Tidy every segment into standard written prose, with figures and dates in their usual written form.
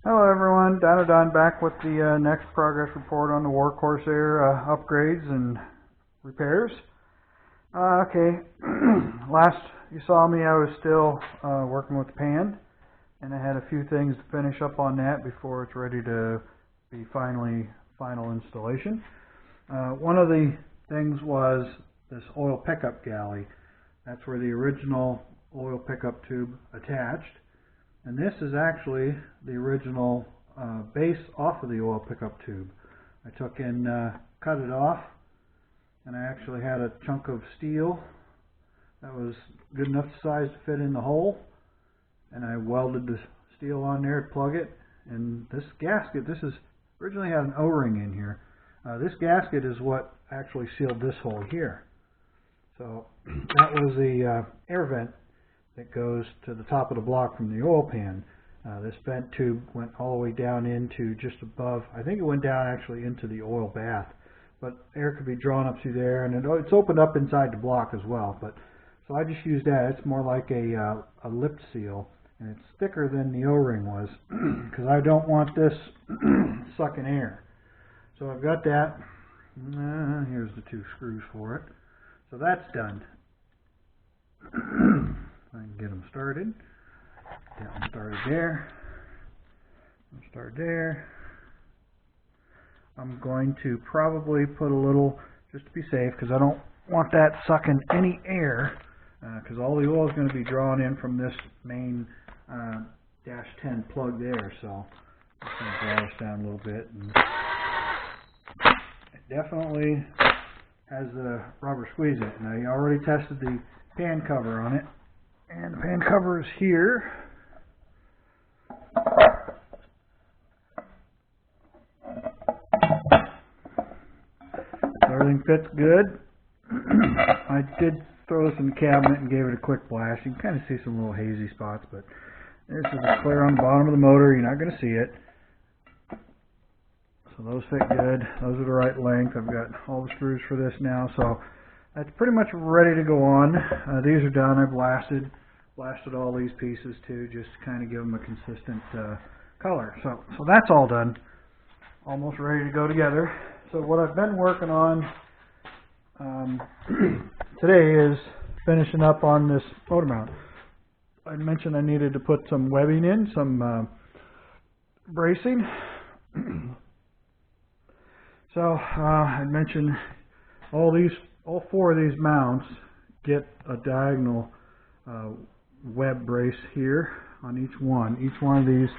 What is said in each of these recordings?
Hello everyone, Don back with the next progress report on the Corsair upgrades and repairs. Okay, last you saw me I was still working with the pan, and I had a few things to finish up on that before it's ready to be final installation. One of the things was this oil pickup galley. That's where the original oil pickup tube attached. And this is actually the original base off of the oil pickup tube. I took and cut it off, and I actually had a chunk of steel that was good enough size to fit in the hole, and I welded the steel on there to plug it. And this gasket, originally had an O-ring in here. This gasket is what actually sealed this hole here. So that was the air vent that goes to the top of the block from the oil pan. This vent tube went all the way down into just above, I think it went down actually into the oil bath, but air could be drawn up through there, and it's opened up inside the block as well. But so I just used that. It's more like a lip seal, and it's thicker than the O-ring was because I don't want this sucking air. So I've got that. Here's the two screws for it. So that's done. I can get them started. Get them started there. Start there. I'm going to probably put a little, just to be safe, because I don't want that sucking any air, because all the oil is going to be drawn in from this main dash 10 plug there. So I'm just going to draw this down a little bit. And it definitely has the rubber squeeze in it. Now, you already tested the pan cover on it. And the pan cover is here. Everything fits good. I did throw this in the cabinet and gave it a quick blast. You can kind of see some little hazy spots, but this is clear on the bottom of the motor. You're not going to see it. So those fit good. Those are the right length. I've got all the screws for this now, so that's pretty much ready to go on. These are done. I blasted all these pieces too, just to kind of give them a consistent color. So that's all done. Almost ready to go together. So what I've been working on today is finishing up on this motor mount. I mentioned I needed to put some webbing in, some bracing. So I mentioned all four of these mounts get a diagonal web brace here on each one. Each one of these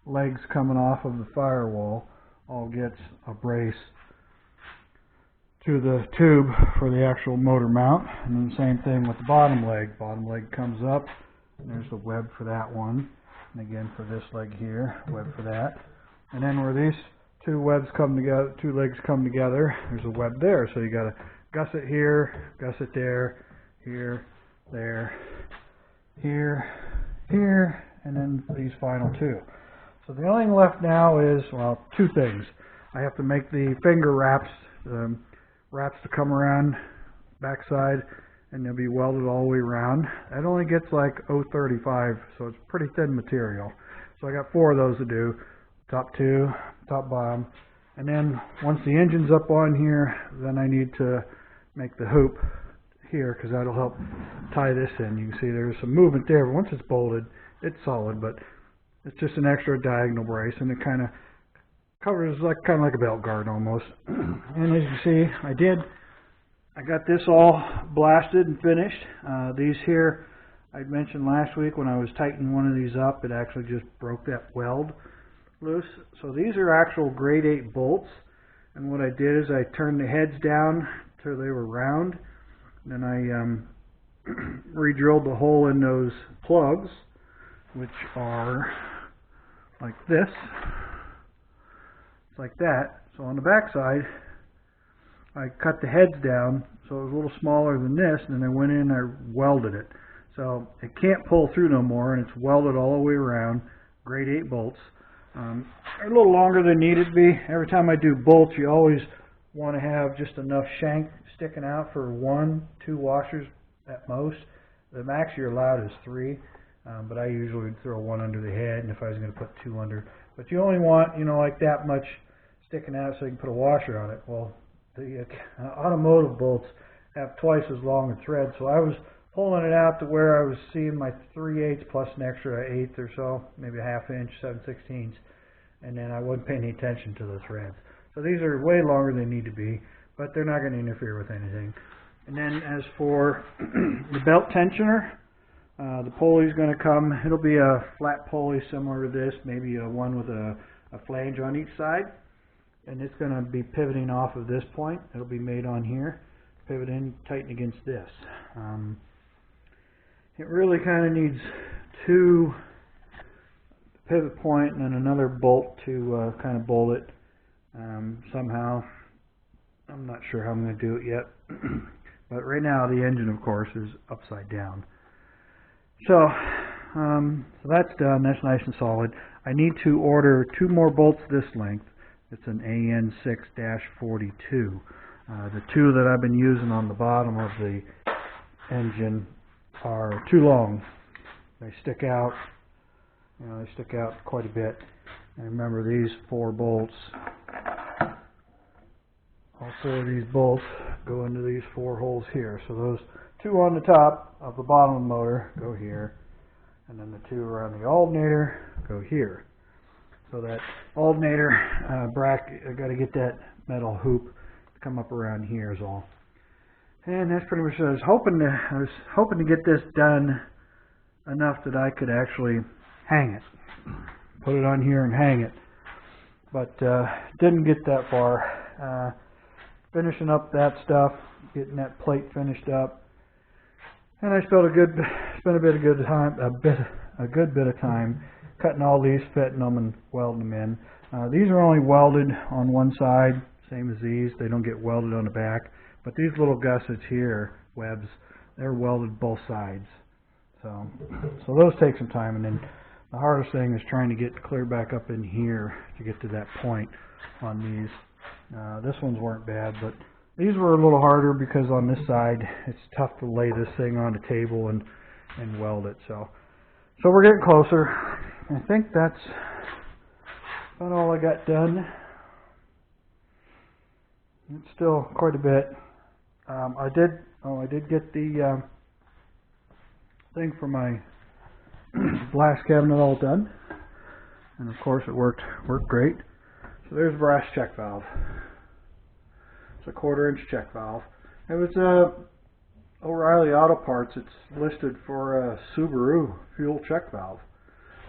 legs coming off of the firewall all gets a brace to the tube for the actual motor mount. And then the same thing with the bottom leg. Bottom leg comes up, and there's the web for that one. And again for this leg here, web for that. And then where these two legs come together, there's a web there. So you got to gusset here, gusset there, here, there, here, here, and then these final two. So the only thing left now is, well, two things. I have to make the finger wraps to come around backside, and they'll be welded all the way around. That only gets like 0.35, so it's pretty thin material. So I got four of those to do. Top two, top bottom. And then once the engine's up on here, then I need to make the hoop here, because that'll help tie this in. You can see there's some movement there, but once it's bolted, it's solid, but it's just an extra diagonal brace, and it kind of covers kind of like a belt guard almost. And as you see, I got this all blasted and finished. These here, I mentioned last week when I was tightening one of these up, it actually just broke that weld loose. So these are actual grade 8 bolts, and what I did is I turned the heads down till they were round. Then I re-drilled the hole in those plugs, which are like this. It's like that. So on the back side, I cut the heads down so it was a little smaller than this, and then I went in and I welded it. So it can't pull through no more, and it's welded all the way around, grade 8 bolts. They're a little longer than needed to be. Every time I do bolts, you always want to have just enough shank sticking out for 1-2 washers at most. The max you're allowed is 3. but I usually would throw one under the head, and if I was going to put two under. But you only want, like that much sticking out so you can put a washer on it. Well, the automotive bolts have twice as long a thread, so I was pulling it out to where I was seeing my 3/8 plus an extra 1/8 or so, maybe a ½ inch, 7/16, and then I wasn't paying any attention to the threads. So these are way longer than they need to be, but they're not going to interfere with anything. And then as for the belt tensioner, the pulley is going to come. It'll be a flat pulley similar to this, maybe one with a flange on each side, and it's going to be pivoting off of this point. It'll be made on here, pivot in, tighten against this. It really kind of needs two pivot point and then another bolt to kind of bolt it somehow. I'm not sure how I'm going to do it yet, but right now the engine, of course, is upside down. So that's done. That's nice and solid. I need to order 2 more bolts this length. It's an AN6-42. The 2 that I've been using on the bottom of the engine are too long. They stick out. They stick out quite a bit. And remember, these 4 bolts, all 4 of these bolts go into these 4 holes here. So those 2 on the top of the bottom of the motor go here, and then the 2 around the alternator go here. So that alternator bracket, I got to get that metal hoop to come up around here is all. And that's pretty much it. I was hoping to get this done enough that I could actually hang it, put it on here and hang it, but didn't get that far. Finishing up that stuff, getting that plate finished up, and I spent a good bit of time cutting all these, fitting them, and welding them in. These are only welded on one side, same as these. They don't get welded on the back. But these little gussets here, webs, they're welded both sides. So those take some time, and then the hardest thing is trying to get clear back up in here to get to that point on these. This ones weren't bad, but these were a little harder because on this side it's tough to lay this thing on the table and weld it. So we're getting closer. I think that's about all I got done. It's still quite a bit. I did get the thing for my glass cabinet all done, and of course it worked great. So there's a brass check valve. It's a 1/4 inch check valve. It was O'Reilly Auto Parts. It's listed for a Subaru fuel check valve.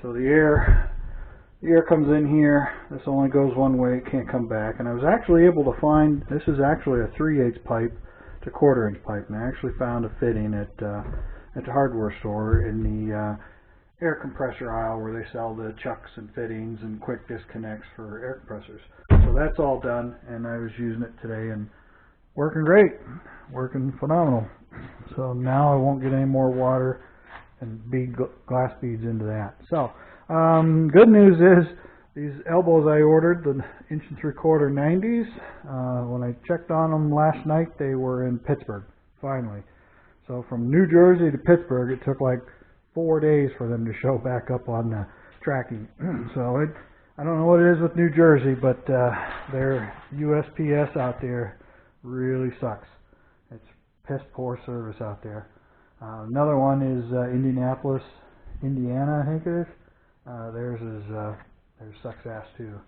So the air comes in here. This only goes one way. It can't come back. And I was actually able to find, this is actually a 3/8 pipe to 1/4 inch pipe, and I actually found a fitting at the hardware store in the air compressor aisle where they sell the chucks and fittings and quick disconnects for air compressors. So that's all done, and I was using it today and working great, working phenomenal. So now I won't get any more water and glass beads into that. So good news is these elbows I ordered, the 1 3/4 90s, when I checked on them last night, they were in Pittsburgh, finally. So from New Jersey to Pittsburgh, it took like 4 days for them to show back up on the tracking. So I don't know what it is with New Jersey, but their USPS out there really sucks. It's piss poor service out there. Another one is Indianapolis, Indiana, I think it is. Theirs sucks ass too.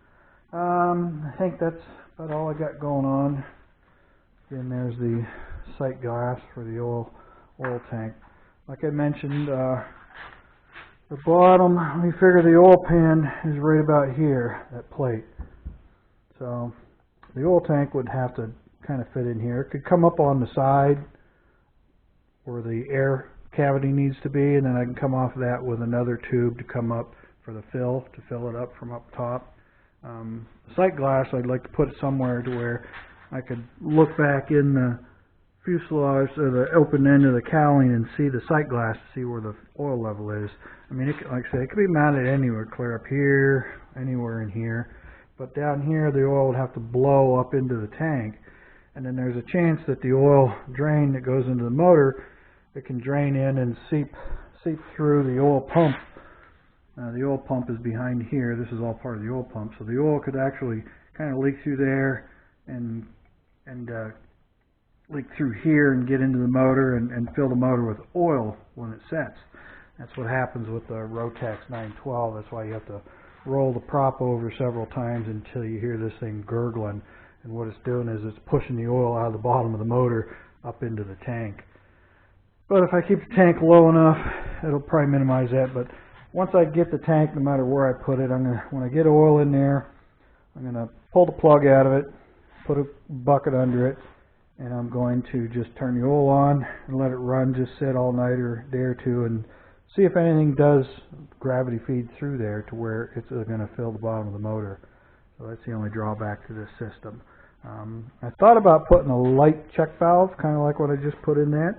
I think that's about all I got going on. Then there's the sight glass for the oil tank. Like I mentioned, the bottom, we figure the oil pan is right about here, that plate. So the oil tank would have to kind of fit in here. It could come up on the side where the air cavity needs to be, and then I can come off of that with another tube to come up for the fill, to fill it up from up top. Sight glass, I'd like to put it somewhere to where I could look back in the fuselage or the open end of the cowling and see the sight glass to see where the oil level is. I mean, like I say, it could be mounted anywhere, clear up here, anywhere in here. But down here, the oil would have to blow up into the tank. And then there's a chance that the oil drain that goes into the motor, it can drain in and seep seep through the oil pump. The oil pump is behind here. This is all part of the oil pump, so the oil could actually kind of leak through there and leak through here and get into the motor and fill the motor with oil when it sets. That's what happens with the Rotex 912. That's why you have to roll the prop over several times until you hear this thing gurgling. And what it's doing is it's pushing the oil out of the bottom of the motor up into the tank. But if I keep the tank low enough, it'll probably minimize that. But once I get the tank, no matter where I put it, when I get oil in there, I'm going to pull the plug out of it, put a bucket under it, and I'm going to just turn the oil on and let it run, just sit all night or a day or two, and see if anything does gravity feed through there to where it's going to fill the bottom of the motor. So that's the only drawback to this system. I thought about putting a light check valve, kind of like what I just put in that.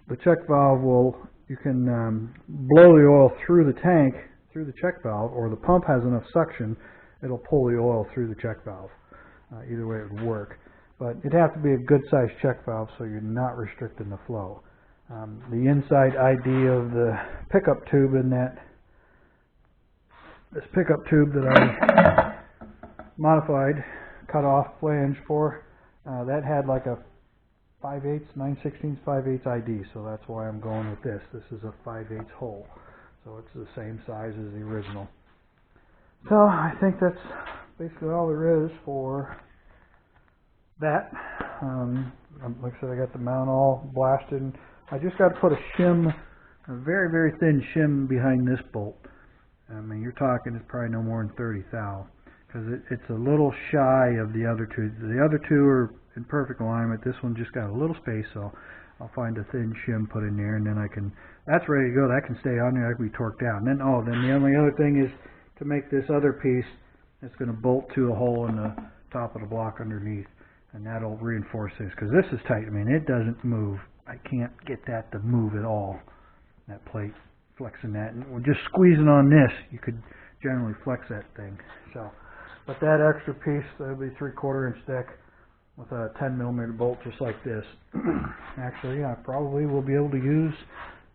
The check valve you can blow the oil through the tank, through the check valve, or the pump has enough suction, it'll pull the oil through the check valve. Either way it would work. But it'd have to be a good sized check valve so you're not restricting the flow. The inside ID of the pickup tube in this pickup tube that I modified, cut off flange for, that had like a 5/8, 9/16, 5/8 ID, so that's why I'm going with this. This is a 5/8 hole, so it's the same size as the original. So I think that's basically all there is for that. Like I said, I got the mount all blasted. I just got to put a shim, a very, very thin shim behind this bolt. I mean, you're talking it's probably no more than 30 thou, because it's a little shy of the other two. The other two are in perfect alignment. This one just got a little space, so I'll find a thin shim put in there, and then that's ready to go. That can stay on there. That can be torqued out. And then, then the only other thing is to make this other piece that's going to bolt to a hole in the top of the block underneath, and that'll reinforce this, because this is tight. I mean, it doesn't move. I can't get that to move at all, that plate, flexing that. And just squeezing on this, you could generally flex that thing. So, but that extra piece, that'll be 3/4 inch thick with a 10mm bolt just like this. Actually, I probably will be able to use,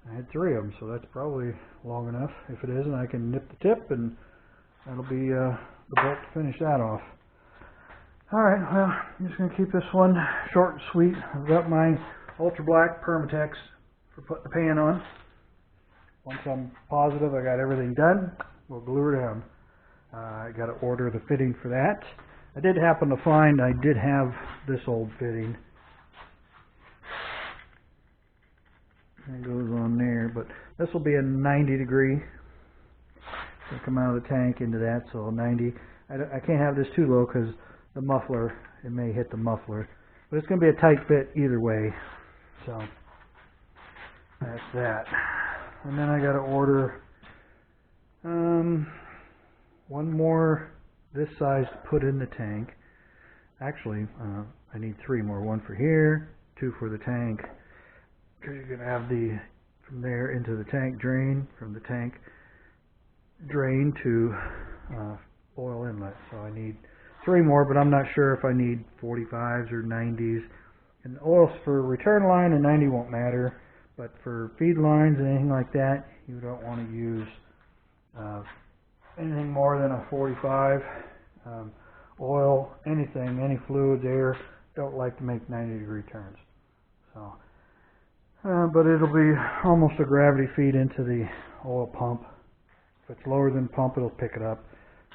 I had 3 of them, so that's probably long enough. If it isn't, I can nip the tip, and that'll be the bolt to finish that off. Alright, well, I'm just going to keep this one short and sweet. I've got my Ultra Black Permatex for putting the pan on. Once I'm positive I got everything done, we'll glue her down. I got to order the fitting for that. I did happen to find I did have this old fitting. It goes on there, but this will be a 90 degree. It'll come out of the tank into that, so 90. I can't have this too low because the muffler, it may hit the muffler. But it's going to be a tight fit either way. So that's that. And then I got to order one more this size to put in the tank. Actually, I need 3 more. 1 for here, 2 for the tank. Because you're going to have from there into the tank drain, from the tank drain to oil inlet. So I need 3 more, but I'm not sure if I need 45s or 90s. And oils for return line, a 90 won't matter, but for feed lines and anything like that, you don't want to use anything more than a 45. Oil, anything, any fluids, air, don't like to make 90 degree turns. So, but it'll be almost a gravity feed into the oil pump. If it's lower than pump, it'll pick it up,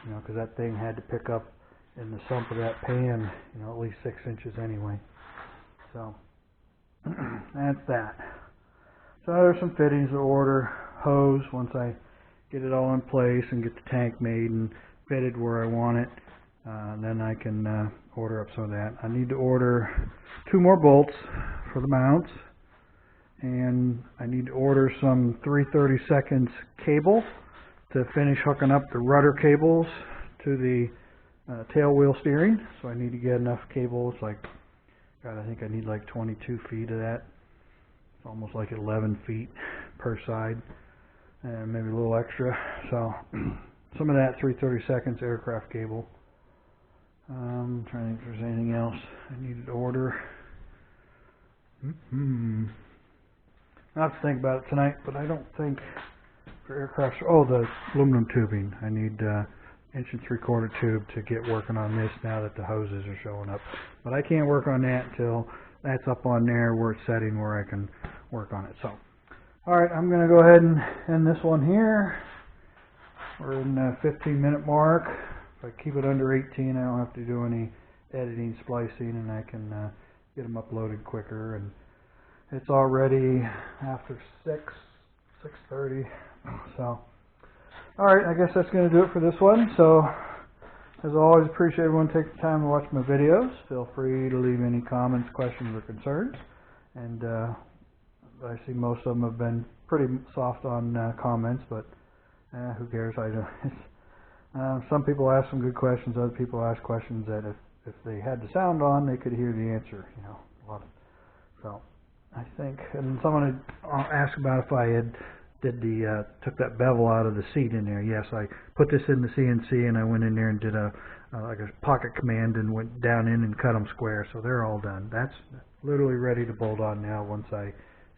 because that thing had to pick up in the sump of that pan, at least 6 inches anyway. So that's that. So there's some fittings to order. Hose, once I get it all in place and get the tank made and fitted where I want it, then I can order up some of that. I need to order 2 more bolts for the mounts, and I need to order some 3/32 cable to finish hooking up the rudder cables to the tail wheel steering. So I need to get enough cables, I think I need like 22 feet of that. It's almost like 11 feet per side, and maybe a little extra. So some of that 3/32 aircraft cable. I'm trying to think if there's anything else I needed to order. I'll have to think about it tonight, but I don't think for aircraft. Oh, the aluminum tubing. I need 1 3/4 tube to get working on this now that the hoses are showing up. But I can't work on that until that's up on there where it's setting where I can work on it. So, alright, I'm going to go ahead and end this one here. We're in the 15-minute mark. If I keep it under 18, I don't have to do any editing, splicing, and I can get them uploaded quicker. And it's already after 6:30. So, alright, I guess that's going to do it for this one. So, as always, appreciate everyone taking the time to watch my videos. Feel free to leave any comments, questions, or concerns. And I see most of them have been pretty soft on comments, but who cares? I don't. Some people ask some good questions. Other people ask questions that if they had the sound on, they could hear the answer. You know, a lot of. So, I think, and someone had asked about if I had took that bevel out of the seat in there. Yes, I put this in the CNC and I went in there and did like a pocket command and went down in and cut them square. So they're all done. That's literally ready to bolt on now once I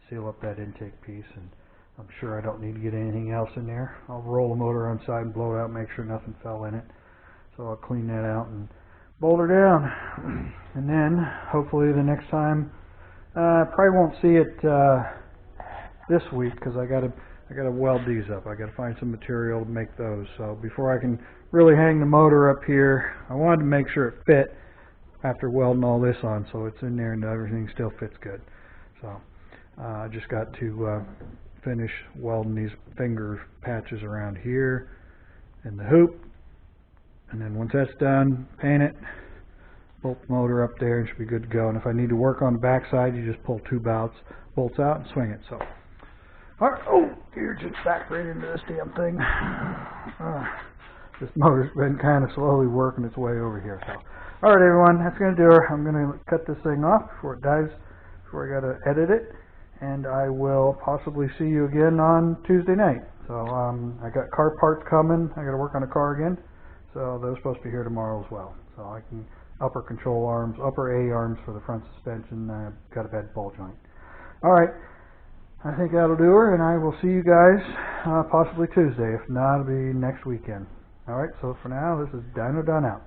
seal up that intake piece. And I'm sure I don't need to get anything else in there. I'll roll the motor on side and blow it out, make sure nothing fell in it. So I'll clean that out and bolt her down. And then hopefully the next time, probably won't see it this week because I gotta weld these up. I gotta find some material to make those. So before I can really hang the motor up here, I wanted to make sure it fit after welding all this on, so it's in there and everything still fits good. So I just got to finish welding these finger patches around here and the hoop, and then once that's done, paint it, bolt the motor up there, and should be good to go. And if I need to work on the back side, you just pull two bolts out and swing it. So, all right. Oh, dear, just backed right into this damn thing. This motor's been kind of slowly working its way over here. So, all right, everyone, that's going to do it. I'm going to cut this thing off before it dies, before I got to edit it, and I will possibly see you again on Tuesday night. So, I got car parts coming. I got to work on a car again. So those are supposed to be here tomorrow as well. So I can upper control arms, upper A arms for the front suspension. I've got a bad ball joint. All right, I think that'll do her, and I will see you guys possibly Tuesday. If not, it'll be next weekend. All right, so for now, this is Dino Done out.